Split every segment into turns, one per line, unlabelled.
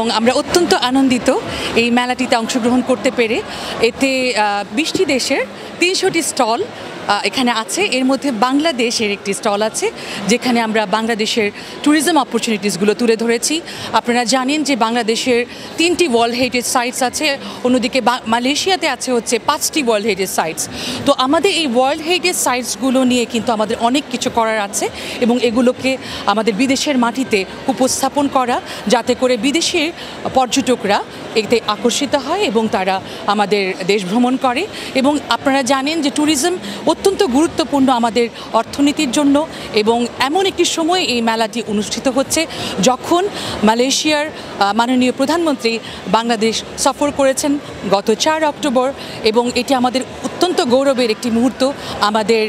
এবং আমরা অত্যন্ত আনন্দিত এই মেলাটিতে অংশগ্রহণ করতে পেরে। এতে 20টি দেশের 300টি স্টল এখানে আছে। এর মধ্যে বাংলাদেশের একটি স্টল আছে যেখানে আমরা বাংলাদেশের ট্যুরিজম অপরচুনিটিসগুলো তুলে ধরেছি। আপনারা জানেন যে বাংলাদেশের 3টি ওয়ার্ল্ড হেরিটেজ সাইটস আছে, অন্যদিকে মালয়েশিয়াতে আছে হচ্ছে 5টি ওয়ার্ল্ড হেরিটেজ সাইটস। তো আমাদের এই ওয়ার্ল্ড হেরিটেজ সাইটসগুলো নিয়ে কিন্তু আমাদের অনেক কিছু করার আছে এবং এগুলোকে আমাদের বিদেশের মাটিতে উপস্থাপন করা, যাতে করে বিদেশের পর্যটকরা এতে আকর্ষিত হয় এবং তারা আমাদের দেশ ভ্রমণ করে। এবং আপনারা জানেন যে ট্যুরিজম অত্যন্ত গুরুত্বপূর্ণ আমাদের অর্থনীতির জন্য, এবং এমন একটি সময় এই মেলাটি অনুষ্ঠিত হচ্ছে যখন মালয়েশিয়ার মাননীয় প্রধানমন্ত্রী বাংলাদেশ সফর করেছেন গত 4 অক্টোবর, এবং এটি আমাদের অত্যন্ত গৌরবের একটি মুহূর্ত। আমাদের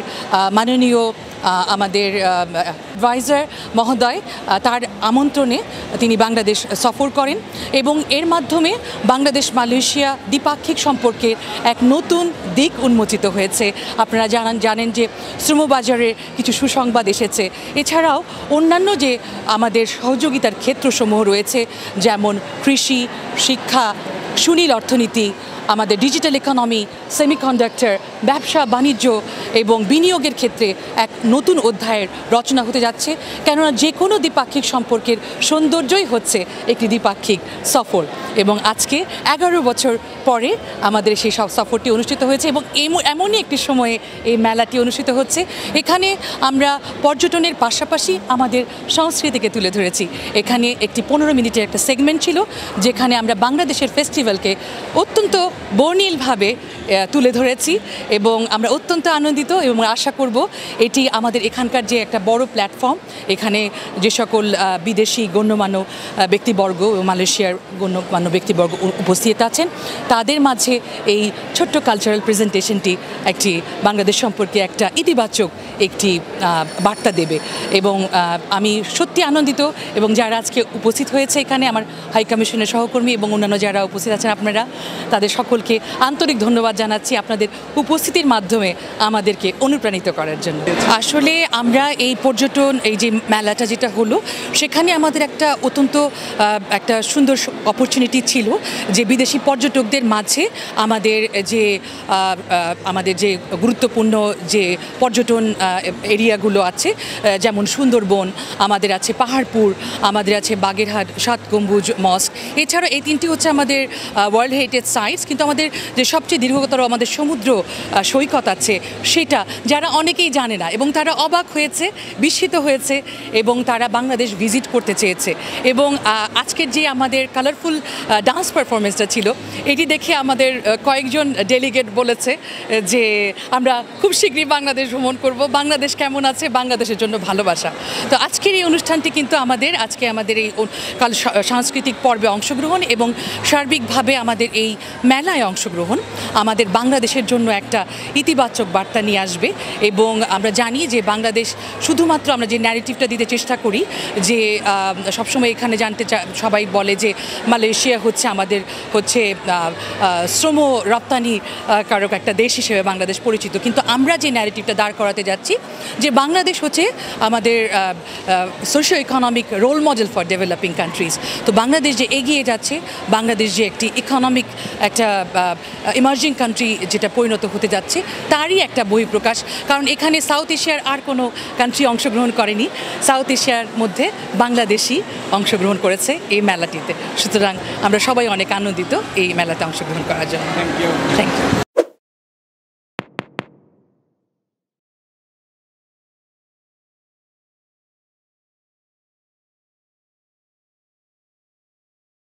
মাননীয় আমাদের অ্যাডভাইজার মহোদয় তার আমন্ত্রণে তিনি বাংলাদেশ সফর করেন এবং এর মাধ্যমে বাংলাদেশ মালয়েশিয়া দ্বিপাক্ষিক সম্পর্কের এক নতুন দিক উন্মোচিত হয়েছে। আপনারা জানেন যে শ্রমবাজারের কিছু সুসংবাদ এসেছে। এছাড়াও অন্যান্য যে আমাদের সহযোগিতার ক্ষেত্রসমূহ রয়েছে, যেমন কৃষি, শিক্ষা, সুনীল অর্থনীতি, আমাদের ডিজিটাল ইকোনমি, সেমিকন্ডাক্টর, ব্যবসা বাণিজ্য এবং বিনিয়োগের ক্ষেত্রে এক নতুন অধ্যায়ের রচনা হতে যাচ্ছে। কেননা যে কোনো দ্বিপাক্ষিক সম্পর্কের সৌন্দর্যই হচ্ছে একটি দ্বিপাক্ষিক সফর, এবং আজকে 11 বছর পরে আমাদের সেই সফরটি অনুষ্ঠিত হয়েছে এবং এমনই একটি সময়ে এই মেলাটি অনুষ্ঠিত হচ্ছে। এখানে আমরা পর্যটনের পাশাপাশি আমাদের সংস্কৃতিকে তুলে ধরেছি। এখানে একটি 15 মিনিটের একটা সেগমেন্ট ছিল যেখানে আমরা বাংলাদেশের ফেস্টিভ্যালকে অত্যন্ত বর্ণিলভাবে তুলে ধরেছি এবং আমরা অত্যন্ত আনন্দিত এবং আশা করব এটি আমাদের এখানকার যে একটা বড় প্ল্যাটফর্ম, এখানে যে সকল বিদেশি গণ্যমান্য ব্যক্তিবর্গ, মালয়েশিয়ার গণ্যমান্য ব্যক্তিবর্গ উপস্থিত আছেন, তাদের মাঝে এই ছোট্ট কালচারাল প্রেজেন্টেশনটি একটি বাংলাদেশ সম্পর্কে একটা ইতিবাচক একটি বার্তা দেবে। এবং আমি সত্যি আনন্দিত, এবং যারা আজকে উপস্থিত হয়েছে এখানে, আমার হাই কমিশনের সহকর্মী এবং অন্যান্য যারা উপস্থিত আছেন আপনারা, তাদের সকলকে আন্তরিক ধন্যবাদ জানাচ্ছি আপনাদের উপস্থিতির মাধ্যমে আমাদেরকে অনুপ্রাণিত করার জন্য। আসলে আমরা এই পর্যটন, এই যে মেলাটা যেটা হলো, সেখানে আমাদের একটা অত্যন্ত একটা সুন্দর অপরচুনিটি ছিল যে বিদেশি পর্যটকদের মাঝে আমাদের যে গুরুত্বপূর্ণ যে পর্যটন এরিয়াগুলো আছে, যেমন সুন্দরবন, আমাদের আছে পাহাড়পুর, আমাদের আছে বাগেরহাট 7 গম্বুজ মস্ক, এছাড়া এই 3টি হচ্ছে আমাদের ওয়ার্ল্ড হেরিটেজ সাইটস। কিন্তু আমাদের যে সবচেয়ে দীর্ঘতর আমাদের সমুদ্র সৈকত আছে, সেটা যারা অনেকেই জানে না এবং তারা অবাক হয়েছে, বিস্মিত হয়েছে এবং তারা বাংলাদেশ ভিজিট করতে চেয়েছে। এবং আজকের যে আমাদের কালারফুল ডান্স পারফরমেন্সটা ছিল, এটি দেখে আমাদের কয়েকজন ডেলিগেট বলেছে যে আমরা খুব শীঘ্রই বাংলাদেশ ভ্রমণ করব, বাংলাদেশ কেমন আছে, বাংলাদেশের জন্য ভালোবাসা। তো আজকের এই অনুষ্ঠানটি কিন্তু আমাদের এই সাংস্কৃতিক পর্বে অংশগ্রহণ এবং সার্বিকভাবে আমাদের এই মেলায় অংশগ্রহণ আমাদের বাংলাদেশের জন্য একটা ইতিবাচক বার্তা নিয়ে আসবে। এবং আমরা জানি যে বাংলাদেশ, শুধুমাত্র আমরা যে ন্যারেটিভটা দিতে চেষ্টা করি যে সবসময় এখানে সবাই বলে যে মালয়েশিয়া হচ্ছে আমাদের শ্রম রপ্তানি কারক একটা দেশ হিসেবে বাংলাদেশ পরিচিত, কিন্তু আমরা যে ন্যারেটিভটা দাঁড় করাতে যাচ্ছি যে বাংলাদেশ হচ্ছে আমাদের socio economic role model for developing countries. তো বাংলাদেশ যে এগিয়ে যাচ্ছে, বাংলাদেশ যে একটি ইকোনমিক একটা ইমার্জিং কান্ট্রি যেটা পরিণত হতে যাচ্ছে, তারই একটা বহিঃপ্রকাশ। কারণ এখানে সাউথ এশিয়ার আর কোনো কান্ট্রি অংশগ্রহণ করেনি, সাউথ এশিয়ার মধ্যে বাংলাদেশই অংশগ্রহণ করেছে এই মেলাটিতে। সুতরাং আমরা সবাই অনেক আনন্দিত এই মেলাতে অংশগ্রহণ করার জন্য। Thank you.